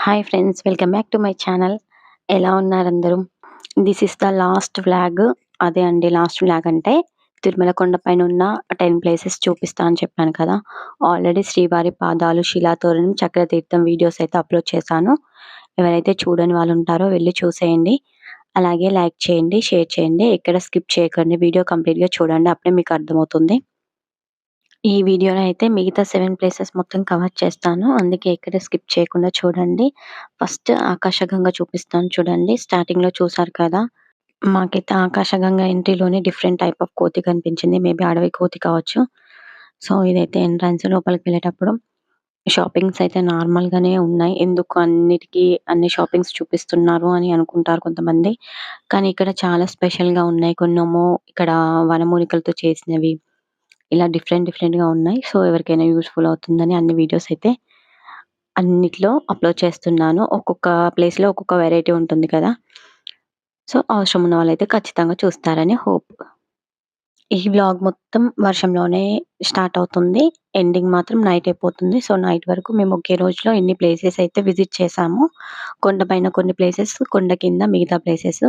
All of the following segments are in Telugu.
Hi friends, welcome back to my channel. ఎలా ఉన్నారందరూ? This is the last vlog. అదే అండి, లాస్ట్ వ్లాగ్ అంటే తిరుమల కొండపైన ఉన్న 10 ప్లేసెస్ చూపిస్తా అని చెప్పాను కదా! ఆల్రెడీ శ్రీవారి పాదాలు, శిలాతోరణం, చక్రతీర్థం వీడియోస్ అయితే అప్లోడ్ చేశాను. ఎవరైతే చూడని వాళ్ళు ఉంటారో వెళ్లి చూసేయండి. అలాగే లైక్ చేయండి, షేర్ చేయండి. ఎక్కడ స్కిప్ చేయకండి. వీడియో కంప్లీట్‌గా చూడండి. అప్పుడే మీకు అర్థమవుతుంది. ఈ వీడియోలో అయితే మిగతా 7 ప్లేసెస్ మొత్తం కవర్ చేస్తాను. అందుకే ఎక్కడ స్కిప్ చేయకుండా చూడండి. ఫస్ట్ ఆకాశగంగ చూపిస్తాను చూడండి. స్టార్టింగ్‌లో చూసారు కదా! మాకైతే ఆకాశగంగ ఎంట్రీలోనే డిఫరెంట్ టైప్ ఆఫ్ కోతి కనిపించింది. మేబీ అడవి కోతి కావచ్చు. సో, ఇదైతే ఎంట్రన్స్. లోపలికి వెళ్ళేటప్పుడు షాపింగ్స్ అయితే నార్మల్‌గానే ఉన్నాయి. ఎందుకు అన్నిటికి అన్ని షాపింగ్స్ చూపిస్తున్నారు అని అనుకుంటారు కొంతమంది. కానీ ఇక్కడ చాలా స్పెషల్‌గా ఉన్నాయి. కొన్నేమో ఇక్కడ వనమూలికలతో చేసినవి. ఇలా డిఫరెంట్‌గా ఉన్నాయి. సో, ఎవరికైనా యూజ్‌ఫుల్ అవుతుందని అన్ని వీడియోస్ అయితే అన్నిట్లో అప్‌లోడ్ చేస్తున్నాను. ఒక్కొక్క ప్లేస్‌లో ఒక్కొక్క వెరైటీ ఉంటుంది కదా! సో, అవసరం ఉన్న వాళ్ళైతే ఖచ్చితంగా చూస్తారని హోప్. ఈ వ్లాగ్ మొత్తం వర్షంలోనే స్టార్ట్ అవుతుంది. ఎండింగ్ మాత్రం నైట్ అయిపోతుంది. సో, నైట్ వరకు మేము ఒకే రోజులో ఇన్ని ప్లేసెస్ అయితే విజిట్ చేశాము. కొండపైన కొన్ని ప్లేసెస్, కొండ కింద మిగతా ప్లేసెస్.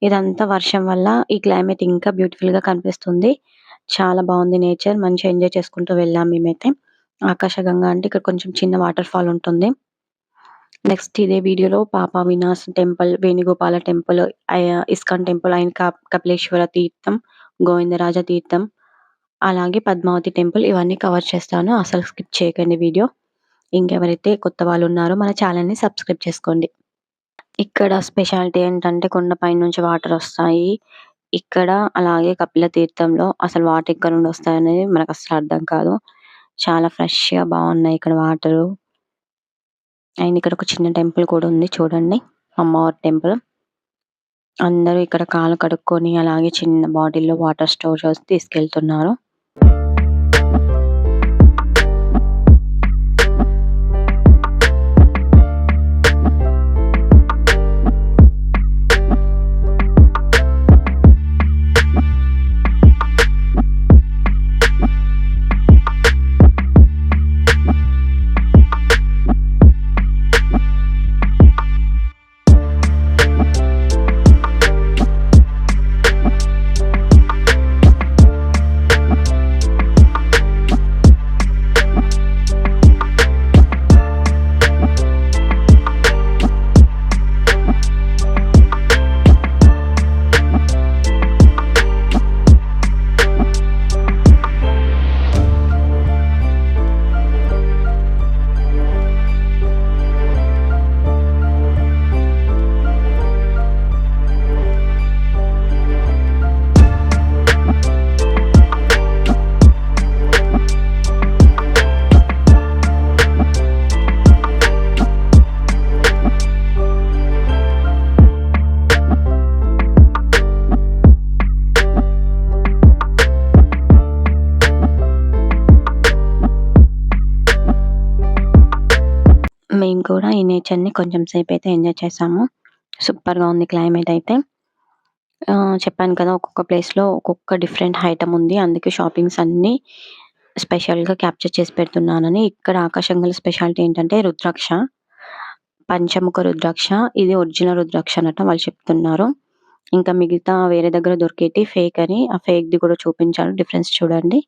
ఇదంతా వర్షం వల్ల ఈ క్లైమేట్ ఇంకా బ్యూటిఫుల్‌గా కనిపిస్తుంది. చాలా బావుంది నేచర్. మంచిగా ఎంజాయ్ చేసుకుంటూ వెళ్ళాం మేమైతే. ఆకాశగంగా అంటే ఇక్కడ కొంచెం చిన్న వాటర్ ఫాల్ ఉంటుంది. నెక్స్ట్ ఇదే వీడియోలో Papa Vinash temple, Venugopala temple, ISKCON temple, and Kapileswara Theertham, Govindaraja తీర్థం, అలాగే పద్మావతి టెంపుల్ ఇవన్నీ కవర్ చేస్తాను. అసలు స్కిప్ చేయకండి వీడియో. ఇంకెవరైతే కొత్త వాళ్ళున్నారో మన ఛానెల్‌ని సబ్స్క్రైబ్ చేసుకోండి. ఇక్కడ స్పెషాలిటీ ఏంటంటే కొండపై నుంచి వాటరొస్తాయి. ఇక్కడ అలాగే కపిల తీర్థంలో అసలు వాటర్ ఎక్కడి నుండి వస్తాయనేది మనకస్సలు అర్థం కాదు. చాలా ఫ్రెష్‌గా బావున్నాయి ఇక్కడ వాటరు. అండ్ ఇక్కడ ఒక చిన్న టెంపుల్ కూడా ఉంది చూడండి. అమ్మవారి టెంపుల్. అందరూ ఇక్కడ కాళ్ళు కడుక్కొని అలాగే చిన్న బాటిల్‌లో వాటర్ స్టోర్ చేసి తీసుకెళ్తున్నారు. మేము కూడా ఈ నేచర్‌ని కొంచెం సేపయితే ఎంజాయ్ చేశాము. సూపర్‌గా ఉంది క్లైమేట్ అయితే. చెప్పాను కదా! ఒక్కొక్క ప్లేస్‌లో ఒక్కొక్క డిఫరెంట్ ఐటెమ్ ఉంది. అందుకే షాపింగ్స్ అన్నీ స్పెషల్‌గా క్యాప్చర్ చేసి పెడుతున్నానని. ఇక్కడ ఆకాశంగల స్పెషాలిటీ ఏంటంటే రుద్రాక్ష. పంచముఖ రుద్రాక్ష. ఇది ఒరిజినల్ రుద్రాక్ష అనట వాళ్ళు చెప్తున్నారు. ఇంకా మిగతా వేరే దగ్గర దొరికేటి ఫేక్ అని, ఆ ఫేక్‌ది కూడా చూపించాను. డిఫరెన్స్ చూడండి.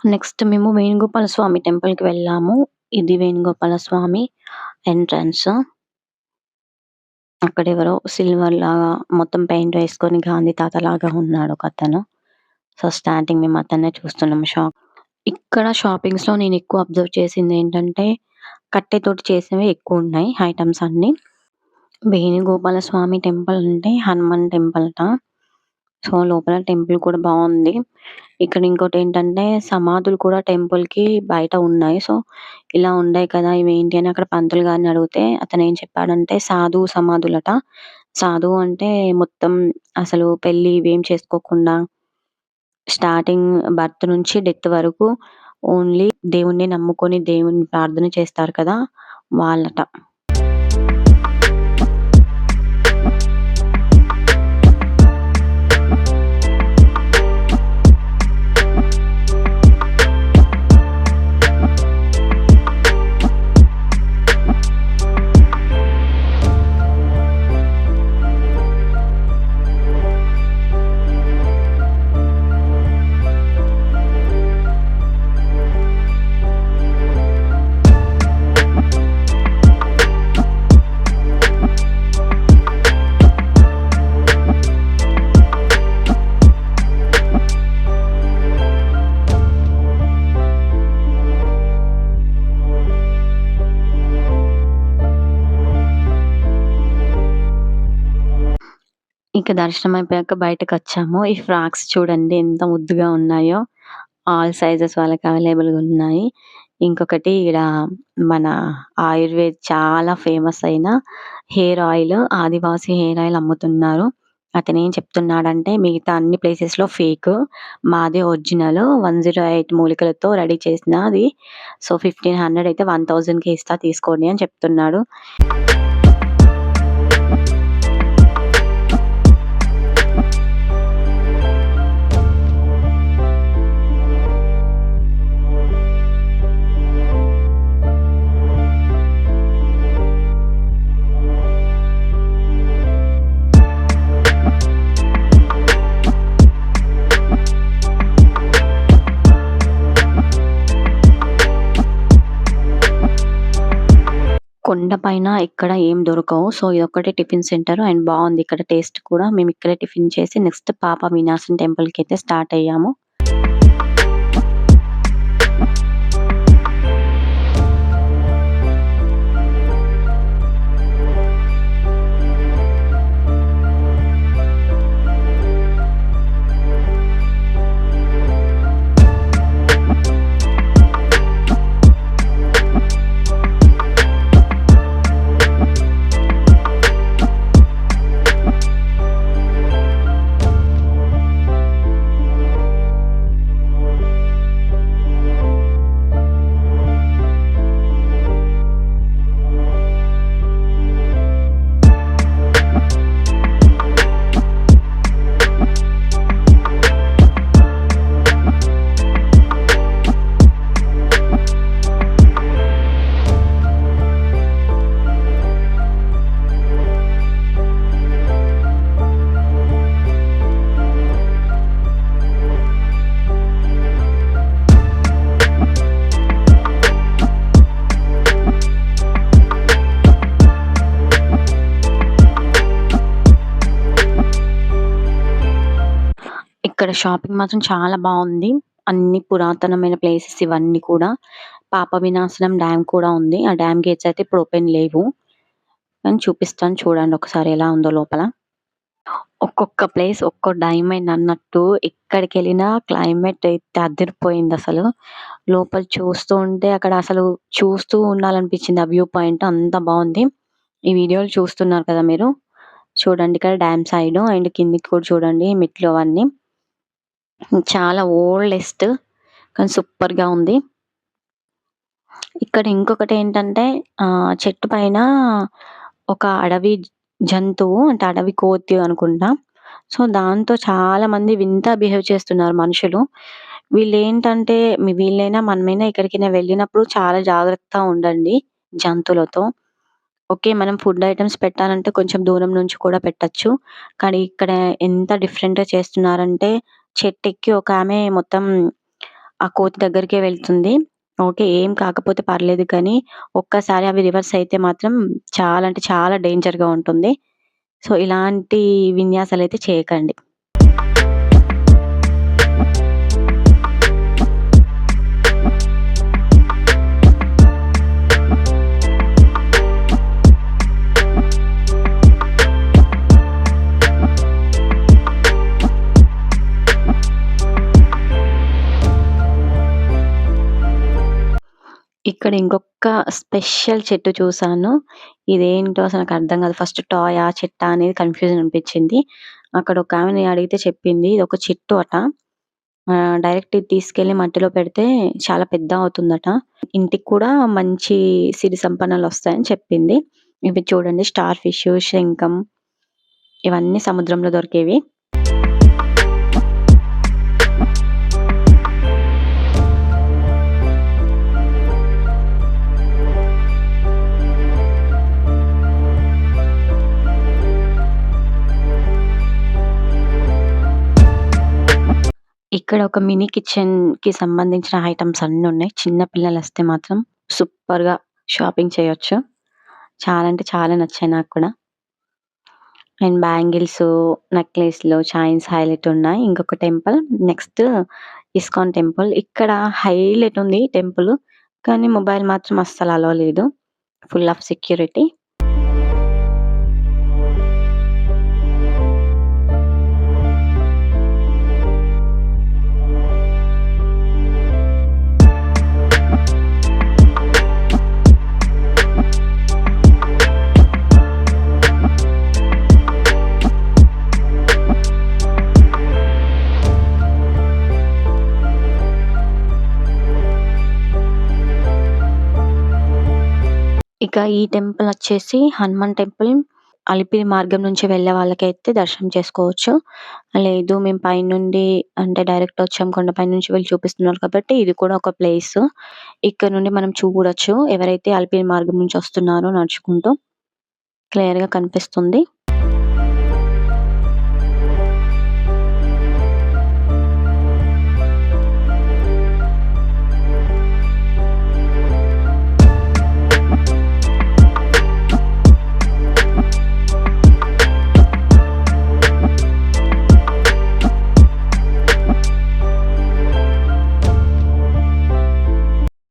నెక్స్ట్ మేము వేణుగోపాల స్వామి టెంపుల్‌కి వెళ్ళాము. ఇది వేణుగోపాల స్వామి ఎంట్రన్స్. అక్కడెవరో సిల్వర్‌లాగా మొత్తం పెయింట్ వేసుకొని గాంధీ తాతలాగా ఉన్నాడు ఒకతను. సో, స్టార్టింగ్ మేము అతన్నే చూస్తున్నాం షాప్. ఇక్కడ షాపింగ్స్‌లో నేనెక్కువ అబ్జర్వ్ చేసిందేంటంటే, కట్టెతోటి చేసినవే ఎక్కువున్నాయి ఐటెమ్స్ అన్నీ. వేణుగోపాల స్వామి టెంపుల్ అంటే హనుమాన్ టెంపుల్ అట. సో, లోపల టెంపుల్ కూడా బావుంది. ఇక్కడ ఇంకోటేంటంటే సమాధులు కూడా టెంపుల్‌కి బయట ఉన్నాయి. సో, ఇలా ఉన్నాయి కదా! ఇవేంటి అని అక్కడ పంతులు గారిని అడిగితే అతనేం చెప్పాడంటే సమాధులట. సాధువు అంటే మొత్తం అసలు పెళ్లి ఇవేం చేసుకోకుండా స్టార్టింగ్ బర్త్ నుంచి డెత్ వరకు ఓన్లీ దేవుడిని నమ్ముకొని దేవుడిని ప్రార్థన చేస్తారు కదా! వాళ్ళట. ఇక దర్శనం అయిపోయాక బయటకొచ్చాము. ఈ ఫ్రాక్స్ చూడండి ఎంత ముద్దుగా ఉన్నాయో. ఆల్ సైజెస్ వాళ్ళకి అవైలబుల్‌గా ఉన్నాయి. ఇంకొకటి ఈడ మన ఆయుర్వేద్ చాలా ఫేమస్ అయిన హెయిర్ ఆయిల్, ఆదివాసి హెయిర్ ఆయిల్ అమ్ముతున్నారు. అతనేం చెప్తున్నాడంటే మిగతా అన్ని ప్లేసెస్‌లో ఫేకు. మాదే ఒరిజినల్ 108 మూలికలతో రెడీ చేసినది. సో, 1500 అయితే 1000కే ఇస్తా తీసుకోండి అని చెప్తున్నాడు. కొండ పైన ఇక్కడ ఏం దొరకవు. సో, ఇదొక్కటే టిఫిన్ సెంటర్ అండ్ బావుంది ఇక్కడ టేస్ట్ కూడా. మేమిక్కడే టిఫిన్ చేసి నెక్స్ట్ పాప వినాశనం టెంపుల్‌కైతే స్టార్ట్ అయ్యాము. ఇక్కడ షాపింగ్ మాత్రం చాలా బావుంది. అన్ని పురాతనమైన ప్లేసెస్ ఇవన్నీ కూడా. పాప వినాశనం డ్యామ్ కూడా ఉంది. ఆ డ్యామ్ గేట్స్ అయితే ఇప్పుడు ఓపెన్ లేవు. కానీ చూపిస్తాను చూడండి ఒకసారి ఎలా ఉందో లోపల. ఒక్కొక్క ప్లేస్ ఒక్కో డైమండ్ అన్నట్టు ఎక్కడికెళ్ళినా క్లైమేట్ అయితే అదిరిపోయిందసలు. లోపల చూస్తూ ఉంటే అక్కడ అసలు చూస్తూ ఉండాలనిపించింది ఆ వ్యూ పాయింట్ అంత బావుంది. ఈ వీడియోలో చూస్తున్నారు కదా మీరు. చూడండి ఇక్కడ డ్యామ్ సైడు అండ్ కిందకి కూడా చూడండి మెట్లు అవన్నీ. చాలా ఓల్డెస్ట్ కానీ సూపర్‌గా ఉంది. ఇక్కడ ఇంకొకటేంటంటే చెట్టు పైన ఒక అడవి జంతువు అంటే అడవి కోతి అనుకుంటా. సో, దాంతో చాలామంది వింతగా బిహేవ్ చేస్తున్నారు మనుషులు. వీళ్ళేంటంటే వీళ్ళైనా మనమైనా ఎక్కడికైనా వెళ్ళినప్పుడు చాలా జాగ్రత్తగా ఉండండి జంతువులతో. ఓకే. మనం ఫుడ్ ఐటెమ్స్ పెట్టాలంటే కొంచెం దూరం నుంచి కూడా పెట్టొచ్చు. కానీ ఇక్కడ ఎంత డిఫరెంట్‌గా చేస్తున్నారంటే చెట్టెక్కి ఒకామె మొత్తం ఆ కోతి దగ్గరికే వెళ్తుంది. ఓకే. ఏం కాకపోతే పర్లేదు కానీ ఒక్కసారి అవి రివర్స్ అయితే మాత్రం చాలా అంటే చాలా డేంజర్‌గా ఉంటుంది. సో, ఇలాంటి విన్యాసాలైతే చేయకండి. ఇక్కడ ఇంకొక స్పెషల్ చెట్టు చూసాను. ఇదేంటో అసలు నాకర్థం కాదు. ఫస్ట్ టాయా? చెట్టా? అనేది కన్‌ఫ్యూజన్ అనిపించింది. అక్కడ ఒకామెని అడిగితే చెప్పింది ఇదొక చెట్టు అట. డైరెక్ట్ ఇది తీసుకెళ్ళి మట్టిలో పెడితే చాలా పెద్దగవుతుందట. ఇంటికి కూడా మంచి సిరి సంపన్నలొస్తాయని చెప్పింది. ఇవి చూడండి స్టార్ ఫిష్, శంఖం ఇవన్నీ సముద్రంలో దొరికేవి. ఇక్కడ ఒక మినీ కిచెన్‌కి సంబంధించిన ఐటెమ్స్ అన్నున్నాయి. చిన్న పిల్లలొస్తే మాత్రం సూపర్‌గా షాపింగ్ చేయొచ్చు. చాలా అంటే చాలా నచ్చాయి నాకు కూడా. అండ్ బ్యాంగిల్సు, నెక్లెస్‌లు, చైన్స్ హైలైట్ ఉన్నాయి. ఇంకొక టెంపుల్ నెక్స్ట్ ఇస్కాన్ టెంపుల్. ఇక్కడ హైలైట్ ఉంది టెంపుల్. కానీ మొబైల్ మాత్రం అస్సలు అలో లేదు. Full of security. ఇక ఈ టెంపుల్ వచ్చేసి హనుమాన్ టెంపుల్. అలిపిరి మార్గం నుంచి వెళ్ళే వాళ్ళకైతే దర్శనం చేసుకోవచ్చు. లేదు మేము పైనుండి అంటే డైరెక్ట్ వచ్చాం కొండపై నుంచి వీళ్ళు చూపిస్తున్నారు కాబట్టి ఇది కూడా ఒక ప్లేసు. ఇక్కడ నుండి మనం చూడొచ్చు. ఎవరైతే అలిపిరి మార్గం నుంచి వస్తున్నారో నడుచుకుంటూ క్లియర్‌గా కనిపిస్తుంది.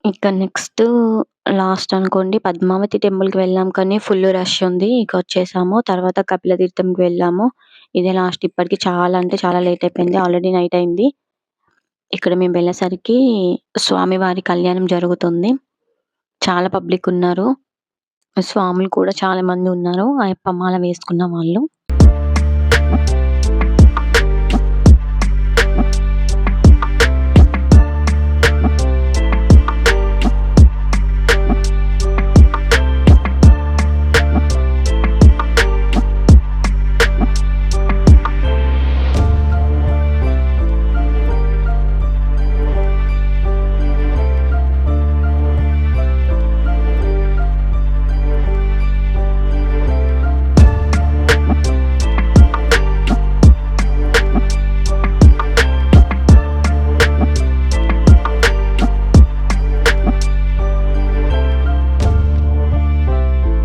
ఇక నెక్స్ట్ లాస్ట్ అనుకోండి పద్మావతి టెంపుల్‌కి వెళ్ళాం కానీ ఫుల్ రష్ ఉంది. ఇక వచ్చేసాము. తర్వాత కపిలతీర్థంకి వెళ్ళాము. ఇదే లాస్ట్ ఇప్పటికి చాలా అంటే చాలా లేట్ అయిపోయింది. ఆల్రెడీ నైట్ అయింది. ఇక్కడ మేము వెళ్ళేసరికి స్వామివారి కళ్యాణం జరుగుతుంది. చాలా పబ్లిక్ ఉన్నారు. స్వాములు కూడా చాలా మంది ఉన్నారు. అయ్యప్ప మాల వేసుకున్న వాళ్ళు.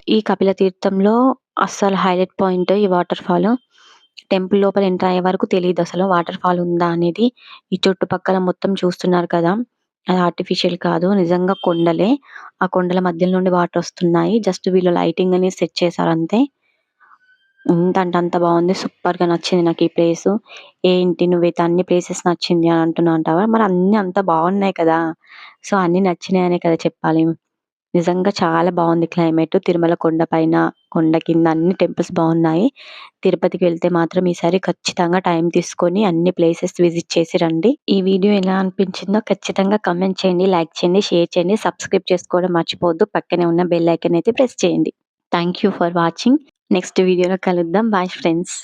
ఈ కపిల తీర్థంలో అస్సలు హైలైట్ పాయింట్ ఈ వాటర్ ఫాల్. టెంపుల్ లోపల ఎంటర్ అయ్యే వరకు తెలీదసలు వాటర్ ఫాల్ ఉందా అనేది. ఈ చుట్టుపక్కల మొత్తం చూస్తున్నారు కదా! అది ఆర్టిఫిషియల్ కాదు. నిజంగా కొండలే. ఆ కొండల మధ్యలో నుండి వాటర్ వస్తున్నాయి. జస్ట్ వీళ్ళు లైటింగ్ అనేది సెట్ చేశారంతే. ఎంత అంటే అంత బావుంది. సూపర్‌గా నచ్చింది నాకు ఈ ప్లేసు. ఏంటి నువ్వైతే అన్ని ప్లేసెస్ నచ్చింది అని అంటున్నావు అంటావా? మరి అన్నీ అంత బావున్నాయి కదా! సో, అన్నీ నచ్చినాయనే కదా చెప్పాలి. నిజంగా చాలా బావుంది క్లైమేట్. తిరుమల కొండ పైన, కొండ కింద అన్ని టెంపుల్స్ బావున్నాయి. తిరుపతికి వెళ్తే మాత్రం ఈసారి ఖచ్చితంగా టైం తీసుకొని అన్ని ప్లేసెస్ విజిట్ చేసి రండి. ఈ వీడియో ఎలా అనిపించిందో ఖచ్చితంగా కామెంట్ చేయండి, లైక్ చేయండి, షేర్ చేయండి, సబ్స్క్రైబ్ చేసుకోవడం మర్చిపోవద్దు. పక్కనే ఉన్న బెల్ ఐకాన్ అయితే ప్రెస్ చేయండి. Thank you for watching. Next వీడియోలో కలుద్దాం. Bye friends.